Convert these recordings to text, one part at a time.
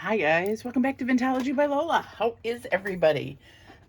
Hi guys, welcome back to Vintology by Lola. How is everybody?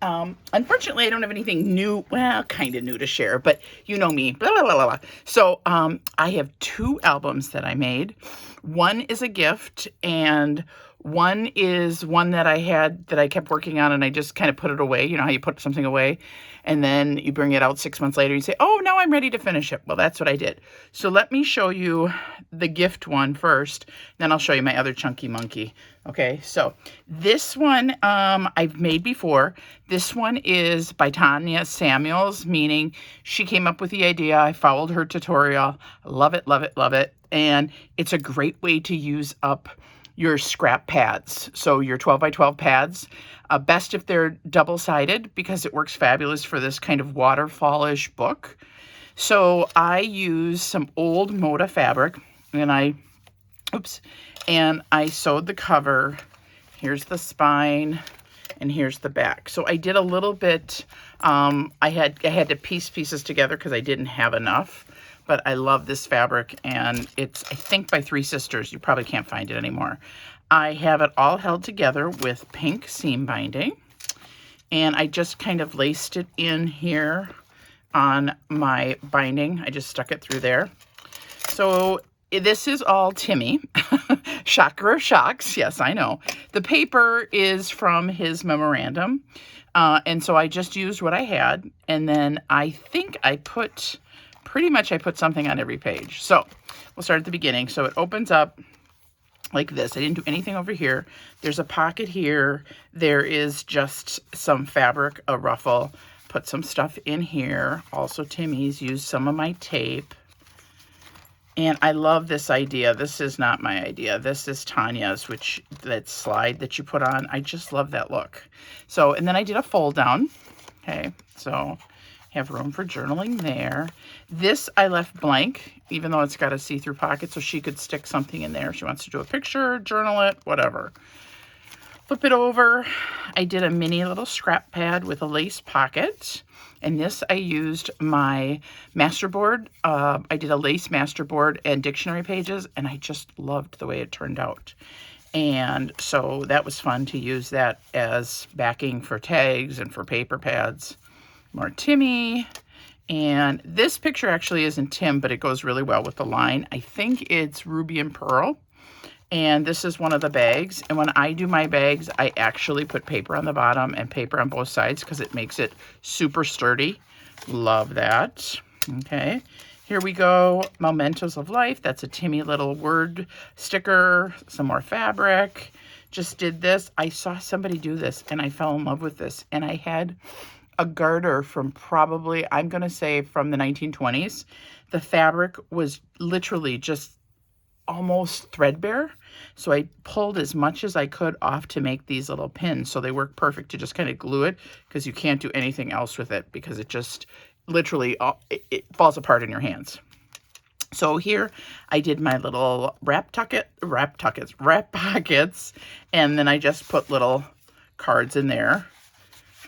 Unfortunately, I don't have anything new, well, kind of new to share, but you know me, blah, blah, blah, blah. So I have two albums that I made. One is a gift, and one is one that I had that I kept working on, and I just kind of put it away. You know how you put something away, and then you bring it out 6 months later, and you say, oh, now I'm ready to finish it. Well, that's what I did. So let me show you the gift one first, then I'll show you my other chunky monkey. Okay, so this one I've made before. This one is by Tonya Samuels, meaning she came up with the idea. I followed her tutorial. Love it, love it, love it. And it's a great way to use up your scrap pads. So your 12 by 12 pads, best if they're double-sided because it works fabulous for this kind of waterfallish book. So I use some old Moda fabric and I sewed the cover. Here's the spine and here's the back. So I did a little bit, I had to piece pieces together because I didn't have enough, but I love this fabric and it's, I think, by Three Sisters. You probably can't find it anymore. I have it all held together with pink seam binding and I just kind of laced it in here on my binding. I just stuck it through there. So this is all Timmy. Shocker of shocks. Yes, I know. The paper is from his memorandum. And so I just used what I had. And then I think I put something on every page. So we'll start at the beginning. So it opens up like this. I didn't do anything over here. There's a pocket here. There is just some fabric, a ruffle. Put some stuff in here. Also Timmy's, used some of my tape. And I love this idea. This is not my idea. This is Tonya's, that slide that you put on. I just love that look. So, and then I did a fold down. Okay, so have room for journaling there. This I left blank, even though it's got a see-through pocket, so she could stick something in there. If she wants to do a picture, journal it, whatever. Flip it over. I did a mini little scrap pad with a lace pocket. And this I used my masterboard. I did a lace masterboard and dictionary pages, and I just loved the way it turned out. And so that was fun to use that as backing for tags and for paper pads. More Timmy. And this picture actually isn't Tim, but it goes really well with the line. I think it's Ruby and Pearl. And this is one of the bags. And when I do my bags, I actually put paper on the bottom and paper on both sides because it makes it super sturdy. Love that. Okay, here we go. Mementos of Life. That's a Timmy little word sticker. Some more fabric. Just did this. I saw somebody do this and I fell in love with this. And I had a garter from probably, I'm going to say from the 1920s. The fabric was literally just almost threadbare. So I pulled as much as I could off to make these little pins. So they work perfect to just kind of glue it because you can't do anything else with it because it just literally, it falls apart in your hands. So here I did my little wrap pockets, and then I just put little cards in there.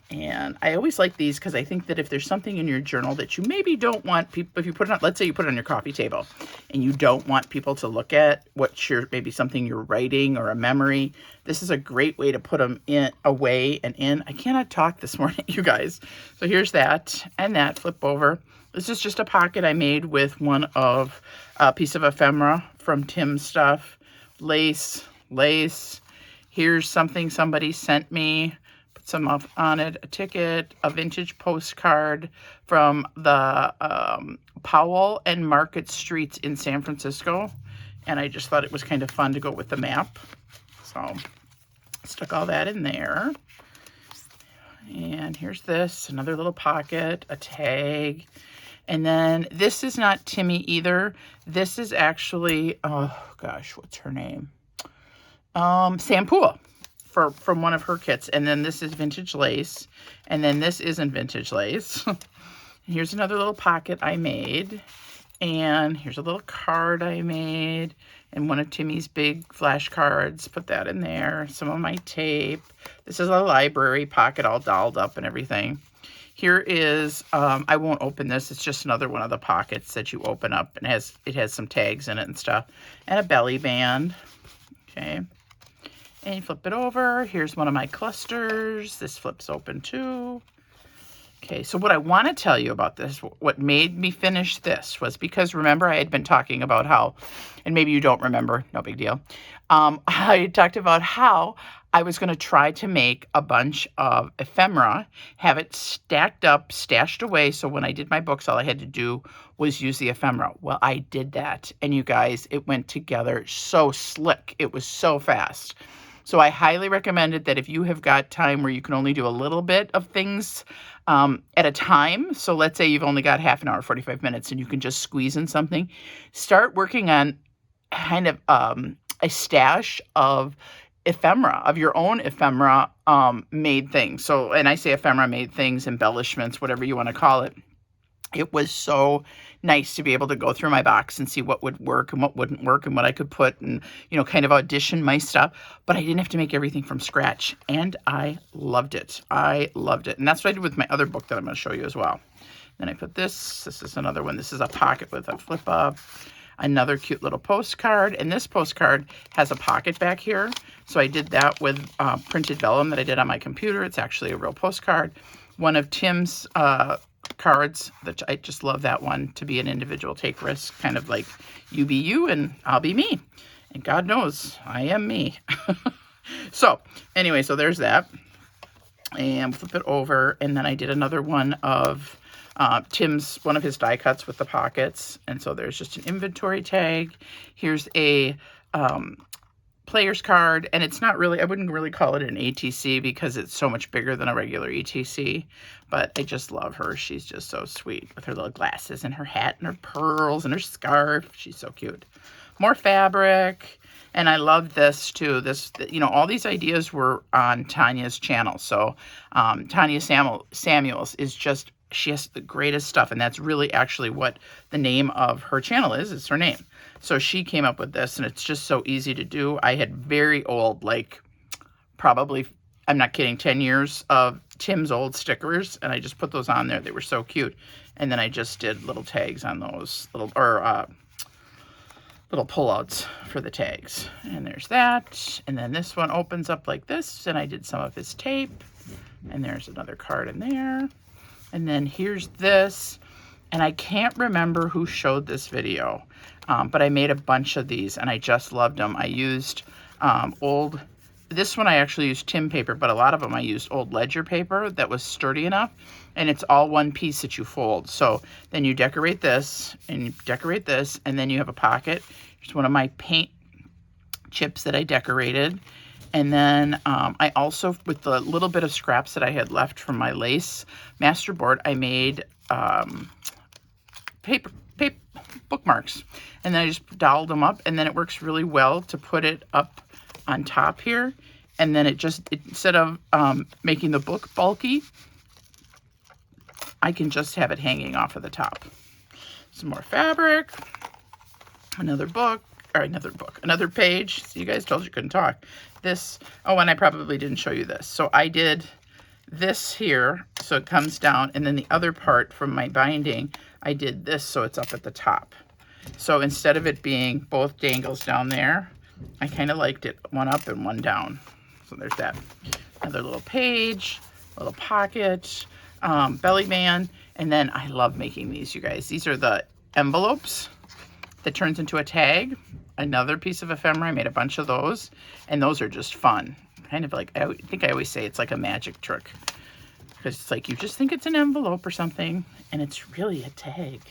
And I always like these because I think that if there's something in your journal that you maybe don't want people, if you put it on, let's say you put it on your coffee table and you don't want people to look at maybe something you're writing or a memory, this is a great way to put them in, away and in. I cannot talk this morning, you guys. So here's that and that, flip over. This is just a pocket I made with a piece of ephemera from Tim's stuff. Lace. Here's something somebody sent me. Some on it, a ticket, a vintage postcard from the Powell and Market Streets in San Francisco. And I just thought it was kind of fun to go with the map. So stuck all that in there. And here's this, another little pocket, a tag. And then this is not Timmy either. This is actually, oh gosh, what's her name? Sam Poole. From one of her kits. And then this is vintage lace. And then this isn't vintage lace. Here's another little pocket I made. And here's a little card I made. And one of Timmy's big flashcards. Put that in there. Some of my tape. This is a library pocket all dolled up and everything. Here is, I won't open this. It's just another one of the pockets that you open up. And it has some tags in it and stuff. And a belly band. Okay. And you flip it over. Here's one of my clusters. This flips open too. Okay, so what I want to tell you about this, what made me finish this, was because, remember, I had been talking about how, and maybe you don't remember, no big deal. I talked about how I was going to try to make a bunch of ephemera, have it stacked up, stashed away, so when I did my books, all I had to do was use the ephemera. Well, I did that, and you guys, it went together so slick. It was so fast. So I highly recommend it, that if you have got time where you can only do a little bit of things at a time, so let's say you've only got half an hour, 45 minutes, and you can just squeeze in something, start working on kind of a stash of ephemera, of your own ephemera made things. So, and I say ephemera made things, embellishments, whatever you want to call it. It was so nice to be able to go through my box and see what would work and what wouldn't work and what I could put and, you know, kind of audition my stuff. But I didn't have to make everything from scratch. And I loved it. I loved it. And that's what I did with my other book that I'm going to show you as well. Then I put this. This is another one. This is a pocket with a flip up. Another cute little postcard. And this postcard has a pocket back here. So I did that with printed vellum that I did on my computer. It's actually a real postcard. One of Tim's cards, that I just love that one, to be an individual, take risk, kind of like you be you and I'll be me. And God knows I am me. So anyway, so there's that. And flip it over. And then I did another one of Tim's, one of his die cuts with the pockets. And so there's just an inventory tag. Here's a player's card, and it's not really, I wouldn't really call it an ATC because it's so much bigger than a regular ETC, but I just love her. She's just so sweet with her little glasses and her hat and her pearls and her scarf. She's so cute. More fabric, and I love this too. This, you know, all these ideas were on Tonya's channel. So Tonya Samuels is just, she has the greatest stuff, and that's really actually what the name of her channel is. It's her name. So she came up with this, and it's just so easy to do. I had very old, like probably, I'm not kidding, 10 years of Tim's old stickers, and I just put those on there. They were so cute. And then I just did little tags on those, little pullouts for the tags. And there's that. And then this one opens up like this, and I did some of his tape. And there's another card in there. And then here's this. And I can't remember who showed this video, but I made a bunch of these, and I just loved them. I used this one I actually used Tim paper, but a lot of them I used old ledger paper that was sturdy enough, and it's all one piece that you fold. So then you decorate this, and you decorate this, and then you have a pocket. Here's one of my paint chips that I decorated. And then I also, with the little bit of scraps that I had left from my lace masterboard, I made paper bookmarks, and then I just doweled them up, and then it works really well to put it up on top here, and then it just, instead of making the book bulky, I can just have it hanging off of the top. Some more fabric, another page. So you guys told you couldn't talk. This, oh, and I probably didn't show you this. So I did this here, so it comes down, and then the other part from my binding, I did this so it's up at the top. So instead of it being both dangles down there, I kind of liked it one up and one down. So there's that. Another little page, little pocket, belly band, and then I love making these, you guys. These are the envelopes that turns into a tag. Another piece of ephemera, I made a bunch of those, and those are just fun. Kind of like, I think I always say it's like a magic trick, because it's like you just think it's an envelope or something, and it's really a tag.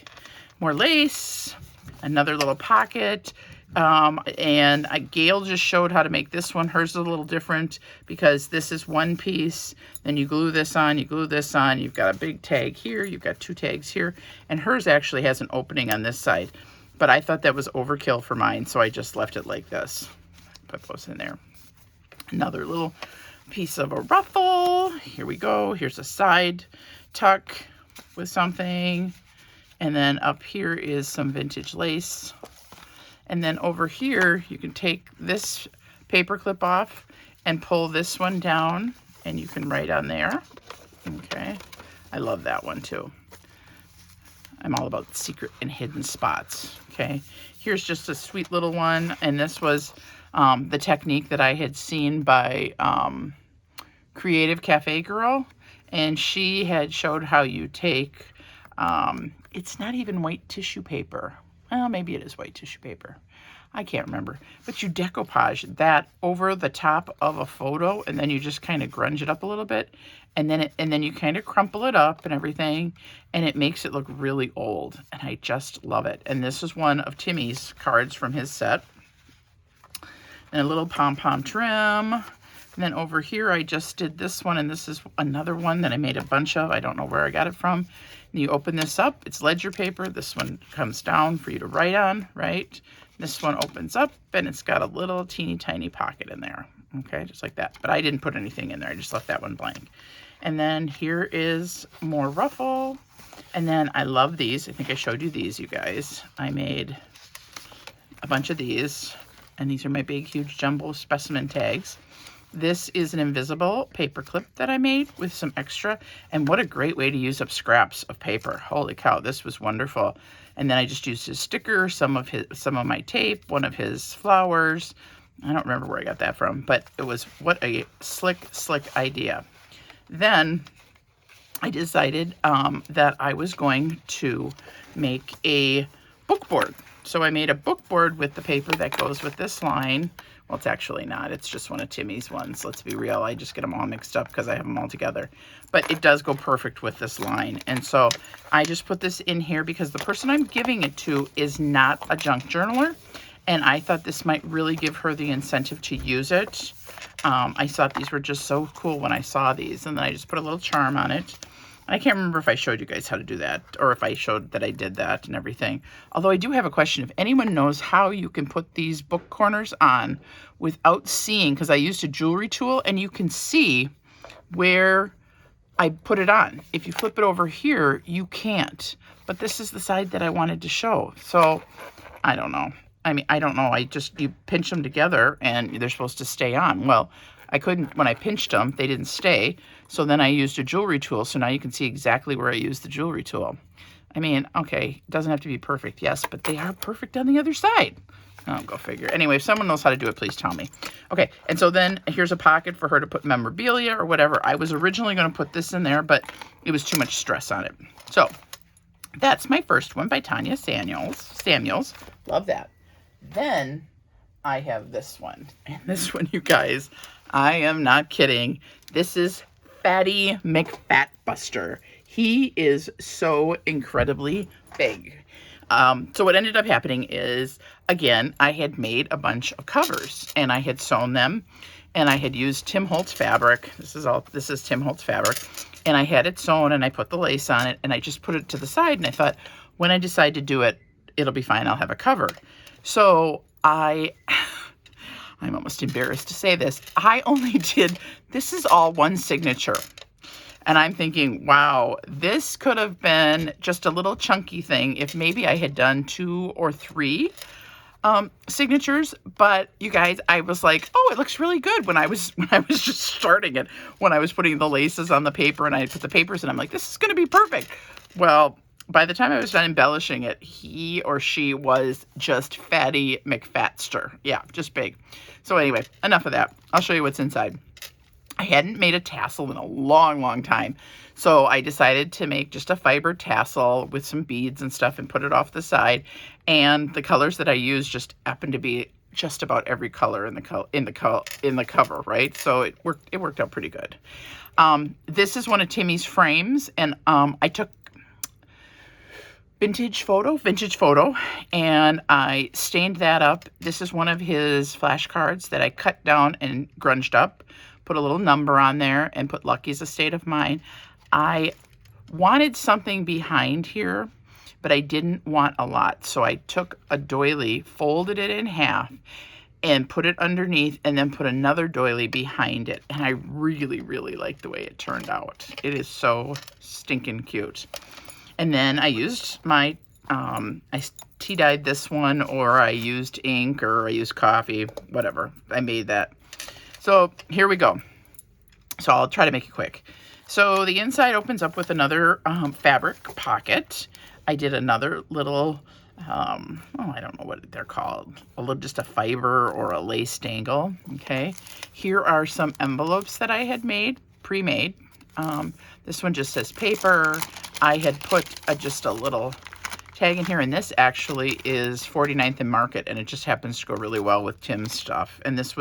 More lace, another little pocket, and Gail just showed how to make this one. Hers is a little different because this is one piece, then you glue this on, you've got a big tag here, you've got two tags here, and hers actually has an opening on this side, but I thought that was overkill for mine, so I just left it like this. Put those in there. Another little piece of a ruffle. Here we go. Here's a side tuck with something. And then up here is some vintage lace. And then over here, you can take this paper clip off and pull this one down, and you can write on there. Okay. I love that one too. I'm all about secret and hidden spots. Okay. Here's just a sweet little one. And this was the technique that I had seen by Creative Cafe Girl, and she had showed how you take, it's not even white tissue paper. Well, maybe it is white tissue paper. I can't remember. But you decoupage that over the top of a photo, and then you just kind of grunge it up a little bit, and then you kind of crumple it up and everything, and it makes it look really old, and I just love it. And this is one of Timmy's cards from his set. And a little pom-pom trim. And then over here, I just did this one, and this is another one that I made a bunch of. I don't know where I got it from. And you open this up. It's ledger paper. This one comes down for you to write on, right? This one opens up, and it's got a little teeny tiny pocket in there. Okay, just like that. But I didn't put anything in there. I just left that one blank. And then here is more ruffle. And then I love these. I think I showed you these, you guys. I made a bunch of these. And these are my big, huge jumbo specimen tags. This is an invisible paper clip that I made with some extra. And what a great way to use up scraps of paper. Holy cow, this was wonderful. And then I just used his sticker, some of my tape, one of his flowers. I don't remember where I got that from, but it was what a slick idea. Then I decided that I was going to make a book board. So I made a book board with the paper that goes with this line. Well, it's actually not. It's just one of Timmy's ones. Let's be real. I just get them all mixed up because I have them all together. But it does go perfect with this line. And so I just put this in here because the person I'm giving it to is not a junk journaler. And I thought this might really give her the incentive to use it. I thought these were just so cool when I saw these. And then I just put a little charm on it. I can't remember if I showed you guys how to do that or if I showed that I did that and everything. Although I do have a question. If anyone knows how you can put these book corners on without seeing, because I used a jewelry tool and you can see where I put it on. If you flip it over here, you can't. But this is the side that I wanted to show. So I don't know. I mean, I don't know. You pinch them together and they're supposed to stay on. Well, I couldn't, when I pinched them, they didn't stay. So then I used a jewelry tool. So now you can see exactly where I used the jewelry tool. I mean, okay, it doesn't have to be perfect, yes, but they are perfect on the other side. Oh, go figure. Anyway, if someone knows how to do it, please tell me. Okay, and so then here's a pocket for her to put memorabilia or whatever. I was originally going to put this in there, but it was too much stress on it. So that's my first one by Tonya Samuels. Love that. Then I have this one. And this one, you guys, I am not kidding. This is Fatty McFatso. He is so incredibly big. So what ended up happening is, again, I had made a bunch of covers and I had sewn them and I had used Tim Holtz fabric. This is Tim Holtz fabric. And I had it sewn and I put the lace on it and I just put it to the side and I thought, when I decide to do it, it'll be fine. I'll have a cover. So I'm almost embarrassed to say this. I only did, this is all one signature. And I'm thinking, wow, this could have been just a little chunky thing if maybe I had done 2 or 3 signatures. But you guys, I was like, oh, it looks really good when I was just starting it, when I was putting the laces on the paper and I put the papers in. I'm like, this is going to be perfect. Well, by the time I was done embellishing it, he or she was just Fatty McFatso. Yeah, just big. So anyway, enough of that. I'll show you what's inside. I hadn't made a tassel in a long time. So I decided to make just a fiber tassel with some beads and stuff and put it off the side. And the colors that I used just happened to be just about every color in the cover, right? So it worked out pretty good. This is one of Timmy's frames, and I took vintage photo, and I stained that up. This is one of his flashcards that I cut down and grunged up, put a little number on there, and put Lucky's a State of Mind. I wanted something behind here, but I didn't want a lot. So I took a doily, folded it in half, and put it underneath, and then put another doily behind it. And I really like the way it turned out. It is so stinking cute. And then I used my, I tea-dyed this one, or I used ink, or I used coffee, whatever. I made that. So here we go. So I'll try to make it quick. So the inside opens up with another fabric pocket. I did another little I don't know what they're called, just a fiber or a lace dangle. Okay, here are some envelopes that I had made, pre-made. This one just says paper. I had put just a little tag in here, and this actually is 49th and Market, and it just happens to go really well with Tim's stuff. And this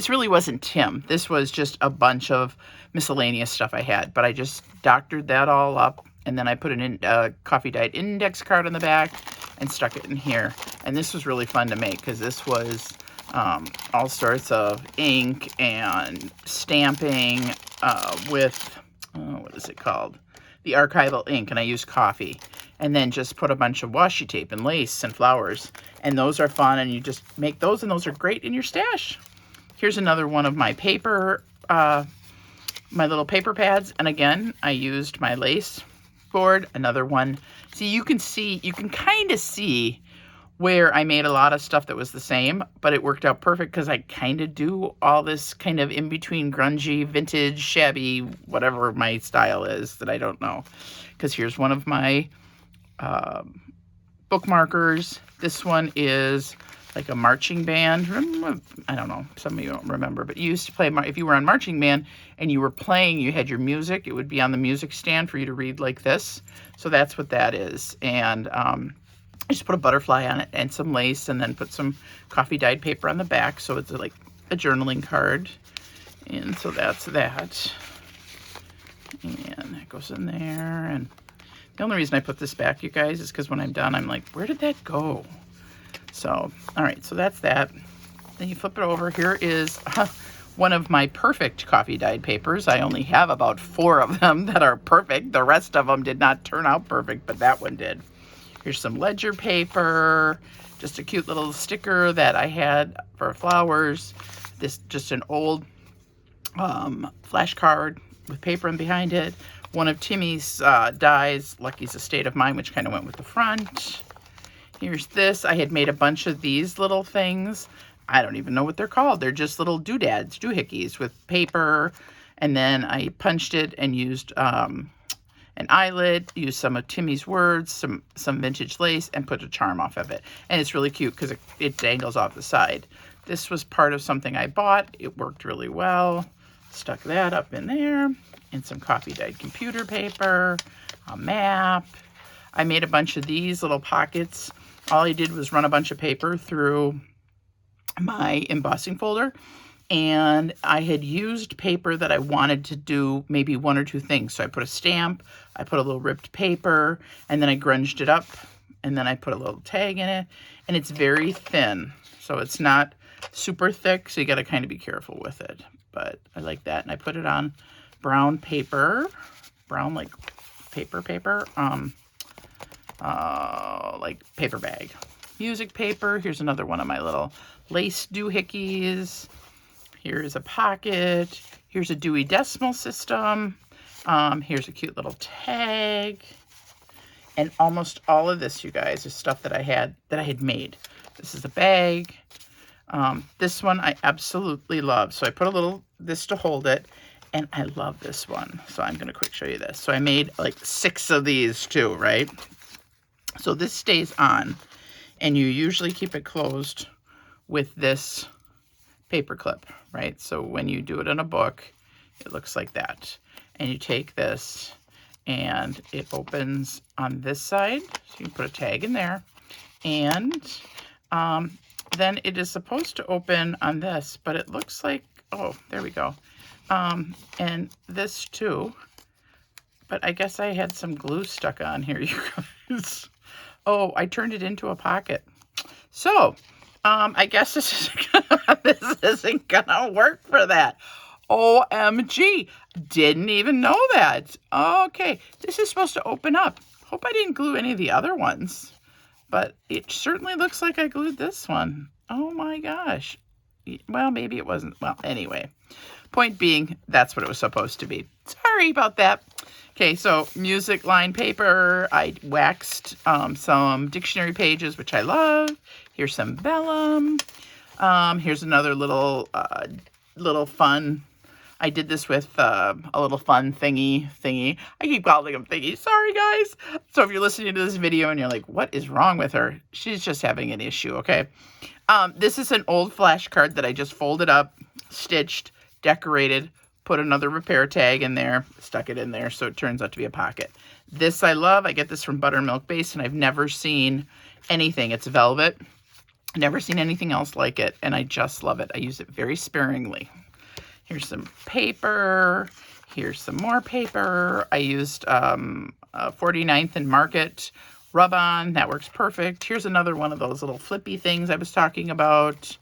really wasn't Tim. This was just a bunch of miscellaneous stuff I had, but I just doctored that all up, and then I put a coffee dyed index card on the back and stuck it in here. And this was really fun to make because this was all sorts of ink and stamping with, what is it called? The archival ink, and I used coffee. And then just put a bunch of washi tape and lace and flowers. And those are fun, and you just make those, and those are great in your stash. Here's another one of my paper, my little paper pads. And again, I used my lace board, another one. See, you can kind of see where I made a lot of stuff that was the same, but it worked out perfect because I kind of do all this kind of in-between grungy, vintage, shabby, whatever my style is that I don't know. Because here's one of my bookmarkers. This one is like a marching band. I don't know, some of you don't remember, but you used to play, if you were on marching band and you were playing, you had your music, it would be on the music stand for you to read like this. So that's what that is. And I just put a butterfly on it and some lace, and then put some coffee dyed paper on the back, so it's like a journaling card. And so that's that. And that goes in there. And the only reason I put this back, you guys, is because when I'm done, I'm like, where did that go? So, all right, so that's that. Then you flip it over. Here is one of my perfect coffee dyed papers. I only have about 4 of them that are perfect. The rest of them did not turn out perfect, but that one did. Here's some ledger paper, just a cute little sticker that I had for flowers. This just an old flashcard with paper in behind it. One of Timmy's dies, Lucky's A State of Mind, which kind of went with the front. Here's this. I had made a bunch of these little things. I don't even know what they're called. They're just little doodads, doohickeys with paper. And then I punched it and used an eyelet, used some of Timmy's words, some vintage lace, and put a charm off of it. And it's really cute because it dangles off the side. This was part of something I bought. It worked really well. Stuck that up in there. And some coffee dyed computer paper, a map. I made a bunch of these little pockets. All I did was run a bunch of paper through my embossing folder, and I had used paper that I wanted to do maybe 1 or 2 things. So I put a stamp, I put a little ripped paper, and then I grunged it up, and then I put a little tag in it, and it's very thin. So it's not super thick, so you got to kind of be careful with it. But I like that, and I put it on brown paper, brown like paper, like paper bag. Music paper. Here's another one of my little lace doohickeys. Here's a pocket. Here's a Dewey Decimal System. Here's a cute little tag. And almost all of this, you guys, is stuff that I had made. This is a bag. This one I absolutely love. So I put a little, this to hold it, and I love this one. So I'm going to quick show you this. So I made like 6 of these too, right? So this stays on, and you usually keep it closed with this paper clip, right? So when you do it in a book, it looks like that. And you take this, and it opens on this side. So you can put a tag in there. And then it is supposed to open on this, but it looks like, oh, there we go. And this too. But I guess I had some glue stuck on here, you guys. Oh, I turned it into a pocket. So, I guess this isn't gonna work for that. OMG, didn't even know that. Okay, this is supposed to open up. Hope I didn't glue any of the other ones, but it certainly looks like I glued this one. Oh my gosh. Well, maybe it wasn't. Well, anyway, point being, that's what it was supposed to be. Sorry about that. Okay, so music line paper. I waxed some dictionary pages, which I love. Here's some vellum. Here's another little fun I did this with a little fun thingy. I keep calling them thingy. Sorry, guys. So if you're listening to this video and you're like, what is wrong with her? She's just having an issue, okay? This is an old flash card that I just folded up, stitched, decorated, put another repair tag in there, stuck it in there so it turns out to be a pocket. This I love. I get this from Buttermilk Base, and I've never seen anything. It's velvet. Never seen anything else like it, and I just love it. I use it very sparingly. Here's some paper. Here's some more paper. I used 49th and Market rub-on. That works perfect. Here's another one of those little flippy things I was talking about.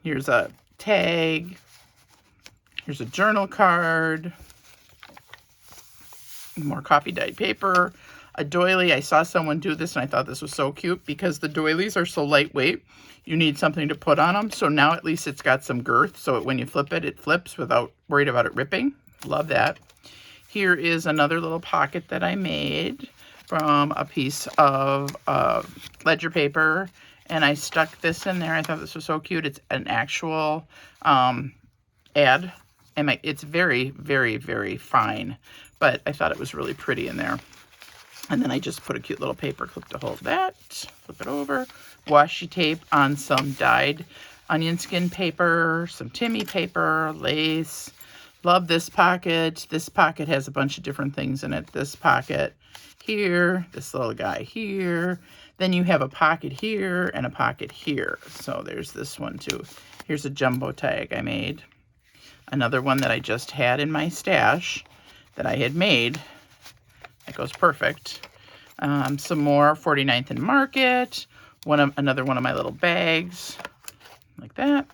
Here's a tag. Here's a journal card. More coffee dyed paper. A doily. I saw someone do this and I thought this was so cute because the doilies are so lightweight. You need something to put on them. So now at least it's got some girth. So when you flip it, it flips without worried about it ripping. Love that. Here is another little pocket that I made from a piece of ledger paper. And I stuck this in there. I thought this was so cute. It's an actual ad. And it's very, very, very fine. But I thought it was really pretty in there. And then I just put a cute little paper clip to hold that. Flip it over. Washi tape on some dyed onion skin paper. Some Timmy paper. Lace. Love this pocket. This pocket has a bunch of different things in it. This pocket here. This little guy here. Then you have a pocket here and a pocket here. So there's this one too. Here's a jumbo tag I made. Another one that I just had in my stash that I had made. That goes perfect. Some more 49th and Market. Another one of my little bags. Like that.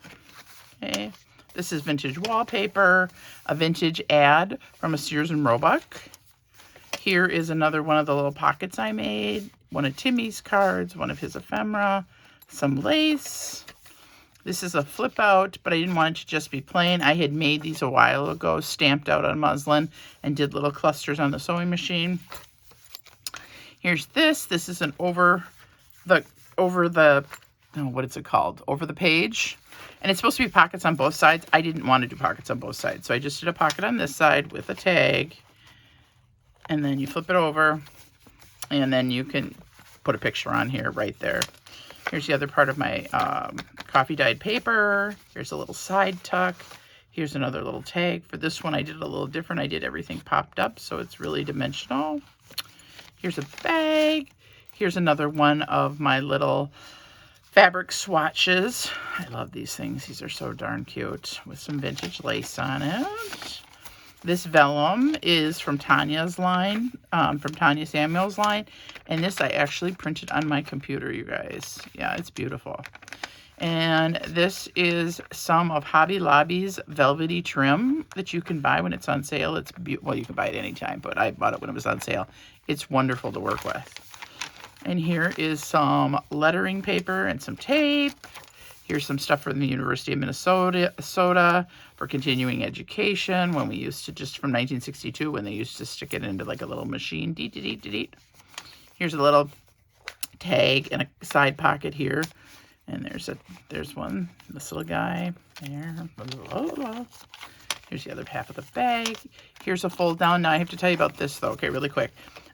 Okay. This is vintage wallpaper. A vintage ad from a Sears and Roebuck. Here is another one of the little pockets I made. One of Timmy's cards. One of his ephemera. Some lace. This is a flip out, but I didn't want it to just be plain. I had made these a while ago, stamped out on muslin, and did little clusters on the sewing machine. Here's this. This is an over the page. And it's supposed to be pockets on both sides. I didn't want to do pockets on both sides. So I just did a pocket on this side with a tag. And then you flip it over. And then you can put a picture on here right there. Here's the other part of my coffee dyed paper. Here's a little side tuck. Here's another little tag. For this one, I did it a little different. I did everything popped up, so it's really dimensional. Here's a bag. Here's another one of my little fabric swatches. I love these things. These are so darn cute with some vintage lace on it. This vellum is from Tonya's line, from Tonya Samuels line. And this I actually printed on my computer, you guys. Yeah, it's beautiful. And this is some of Hobby Lobby's velvety trim that you can buy when it's on sale. It's well, you can buy it anytime, but I bought it when it was on sale. It's wonderful to work with. And here is some lettering paper and some tape. Here's some stuff from the University of Minnesota for continuing education when we used to, just from 1962, when they used to stick it into like a little machine. Here's a little tag and a side pocket here. And there's one, this little guy there. Here's the other half of the bag. Here's a fold down. Now I have to tell you about this though, okay, really quick.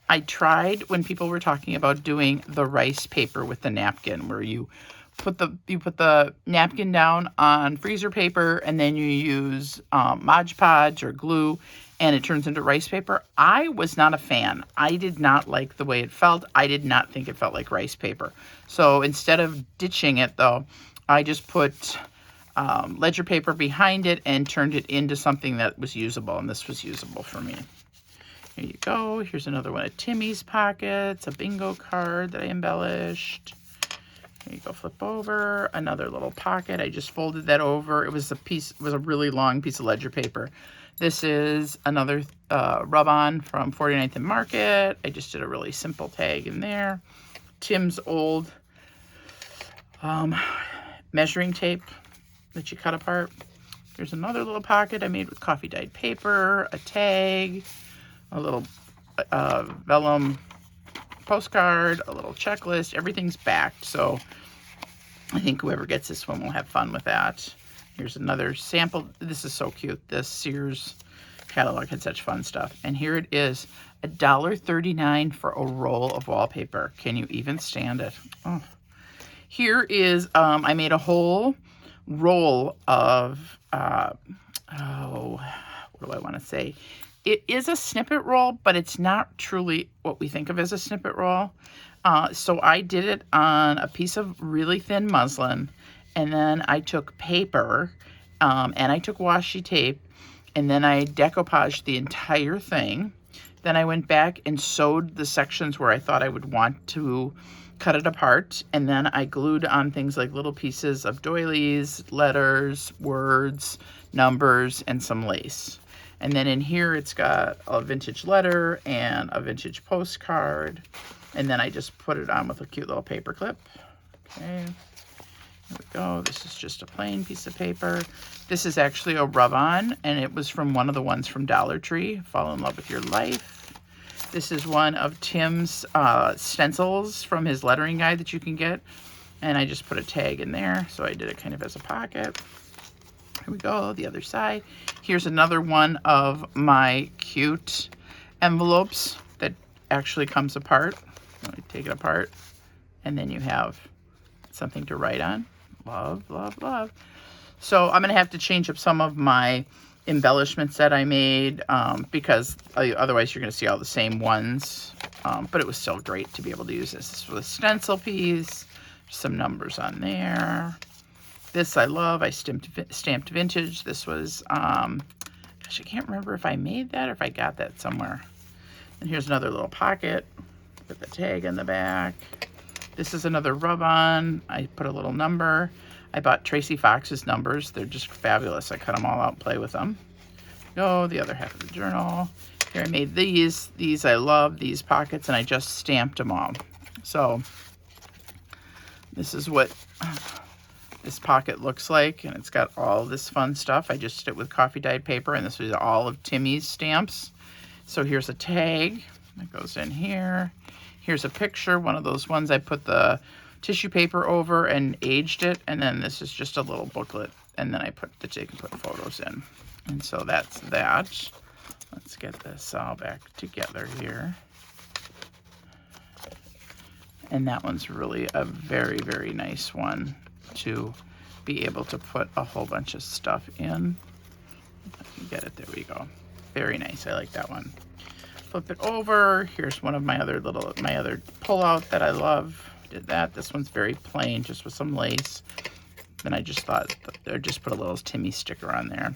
I tried when people were talking about doing the rice paper with the napkin, where you put the napkin down on freezer paper and then you use Mod Podge or glue and it turns into rice paper. I was not a fan. I did not like the way it felt. I did not think it felt like rice paper. So instead of ditching it though, I just put ledger paper behind it and turned it into something that was usable, and this was usable for me. Here you go. Here's another one of Timmy's pockets, a bingo card that I embellished. Here you go, flip over, another little pocket. I just folded that over. It was a really long piece of ledger paper. This is another rub-on from 49th and Market. I just did a really simple tag in there. Tim's old measuring tape that you cut apart. There's another little pocket I made with coffee dyed paper, a tag, a little vellum postcard, a little checklist. Everything's backed, so I think whoever gets this one will have fun with that. Here's another sample. This is so cute. This Sears catalog had such fun stuff. And here it is, $1.39 for a roll of wallpaper. Can you even stand it? Oh. Here is, I made a whole roll of, what do I want to say? It is a snippet roll, but it's not truly what we think of as a snippet roll. So I did it on a piece of really thin muslin, and then I took paper, and I took washi tape, and then I decoupaged the entire thing. Then I went back and sewed the sections where I thought I would want to cut it apart, and then I glued on things like little pieces of doilies, letters, words, numbers, and some lace. And then in here it's got a vintage letter and a vintage postcard, and then I just put it on with a cute little paper clip. Okay, here we go. This is just a plain piece of paper. This is actually a rub-on, and it was from one of the ones from Dollar Tree, Fall in Love with Your Life. This is one of Tim's stencils from his lettering guide that you can get. And I just put a tag in there, so I did it kind of as a pocket. Here we go, the other side. Here's another one of my cute envelopes that actually comes apart. Let me take it apart. And then you have something to write on. Love, love, love. So I'm going to have to change up some of my embellishments that I made because otherwise you're going to see all the same ones. But it was still great to be able to use this. This was a stencil piece, some numbers on there. This I love. I stamped vintage. This was, gosh, I can't remember if I made that or if I got that somewhere. And here's another little pocket with the tag in the back. This is another rub-on. I put a little number. I bought Tracy Fox's numbers. They're just fabulous. I cut them all out and play with them. Go, the other half of the journal. Here I made these. These I love, these pockets, and I just stamped them all. So this is what this pocket looks like, and it's got all this fun stuff. I just did it with coffee dyed paper, and this was all of Timmy's stamps. So here's a tag that goes in here. Here's a picture, one of those ones I put the tissue paper over and aged it, and then this is just a little booklet, and then I put you can put photos in. And so that's that. Let's get this all back together here. And that one's really a very, very nice one to be able to put a whole bunch of stuff in. If I can get it, there we go. Very nice, I like that one. Flip it over. Here's one of my other pull-out that I love. Did that. This one's very plain, just with some lace. Then I just thought I'd just put a little Timmy sticker on there.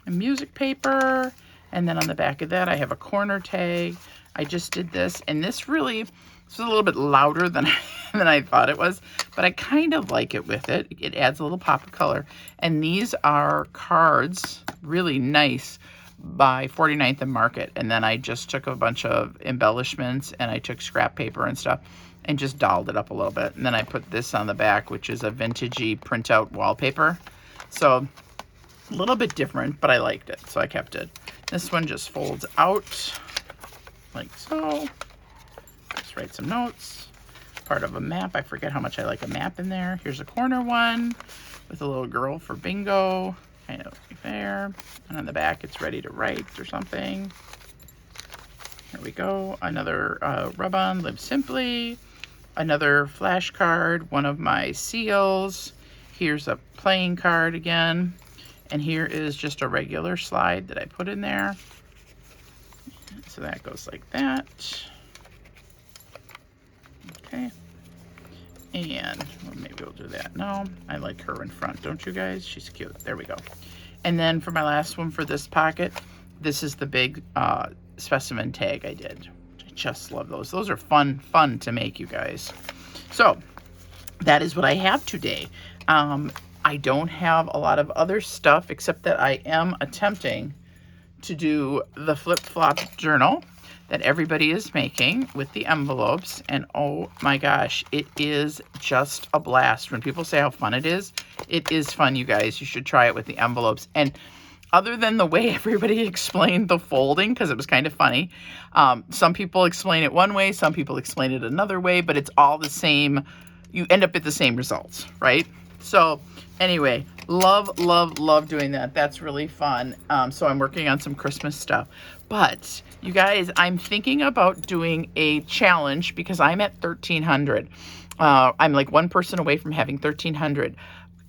And music paper, and then on the back of that I have a corner tag. I just did this, and this is a little bit louder than I thought it was, but I kind of like it with it. It adds a little pop of color. And these are cards, really nice, by 49th and Market. And then I just took a bunch of embellishments, and I took scrap paper and stuff and just dolled it up a little bit. And then I put this on the back, which is a vintagey printout wallpaper. So a little bit different, but I liked it, so I kept it. This one just folds out like so. Let's write some notes. Part of a map. I forget how much I like a map in there. Here's a corner one with a little girl for bingo, kind of like there. And on the back, it's ready to write or something. Here we go. Another rub-on, Live Simply. Another flashcard, one of my seals. Here's a playing card again. And here is just a regular slide that I put in there. So that goes like that. Okay. And well, maybe we'll do that. No, I like her in front, don't you guys? She's cute. There we go. And then for my last one for this pocket, this is the big specimen tag I did. I just love those. Those are fun to make, you guys. So that is what I have today. I don't have a lot of other stuff except that I am attempting to do the flip-flop journal that everybody is making with the envelopes. And oh my gosh, it is just a blast. When people say how fun it is fun, you guys. You should try it with the envelopes. And other than the way everybody explained the folding, because it was kind of funny, some people explain it one way, some people explain it another way, but it's all the same. You end up at the same results, right? So anyway, Love, love, love doing that. That's really fun. So I'm working on some Christmas stuff. But you guys, I'm thinking about doing a challenge because I'm at 1,300. I'm like one person away from having 1,300.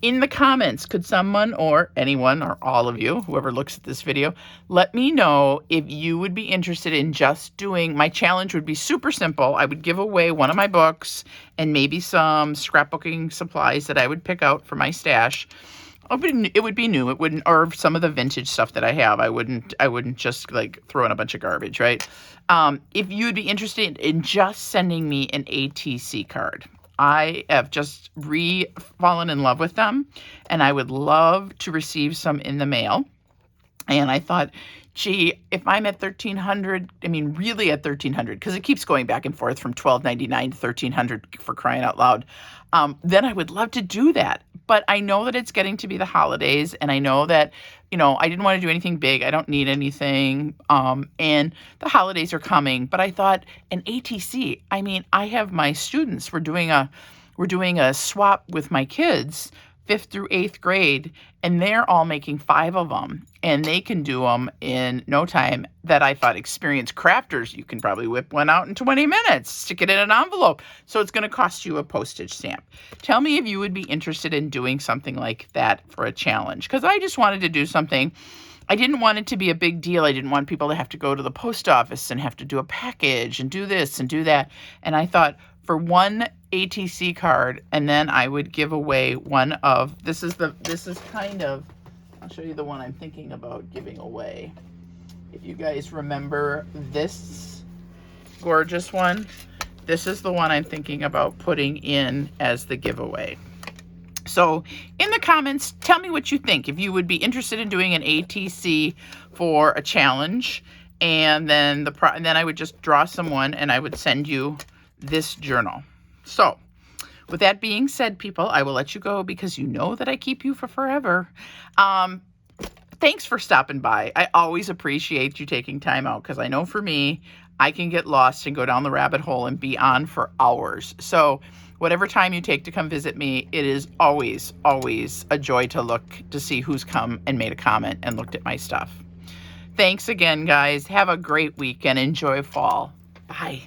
In the comments, could someone or anyone or all of you, whoever looks at this video, let me know if you would be interested in just doing, my challenge would be super simple. I would give away one of my books and maybe some scrapbooking supplies that I would pick out for my stash. It would be new. It wouldn't, or some of the vintage stuff that I have. I wouldn't just like throw in a bunch of garbage, right? If you would be interested in just sending me an ATC card. I have just fallen in love with them, and I would love to receive some in the mail. And I thought, gee, if I'm at 1,300, I mean, really at 1,300, because it keeps going back and forth from $12.99 to 1,300 for crying out loud, then I would love to do that. But I know that it's getting to be the holidays, and I know that, I didn't want to do anything big. I don't need anything. And the holidays are coming. But I thought an ATC, I mean, I have my students. We're doing a swap with my kids, 5th through 8th grade, and they're all making 5 of them, and they can do them in no time. That I thought experienced crafters, you can probably whip one out in 20 minutes, stick it in an envelope. So it's going to cost you a postage stamp. Tell me if you would be interested in doing something like that for a challenge, because I just wanted to do something. I didn't want it to be a big deal. I didn't want people to have to go to the post office and have to do a package and do this and do that. And I thought, for one ATC card, and then I would give away one of, I'll show you the one I'm thinking about giving away. If you guys remember this gorgeous one, this is the one I'm thinking about putting in as the giveaway. So in the comments, tell me what you think. If you would be interested in doing an ATC for a challenge, and then I would just draw someone and I would send you this journal. So with that being said, people, I will let you go because you know that I keep you for forever. Thanks for stopping by. I always appreciate you taking time out, because I know for me, I can get lost and go down the rabbit hole and be on for hours. So whatever time you take to come visit me, it is always, always a joy to look to see who's come and made a comment and looked at my stuff. Thanks again, guys. Have a great week and enjoy fall. Bye.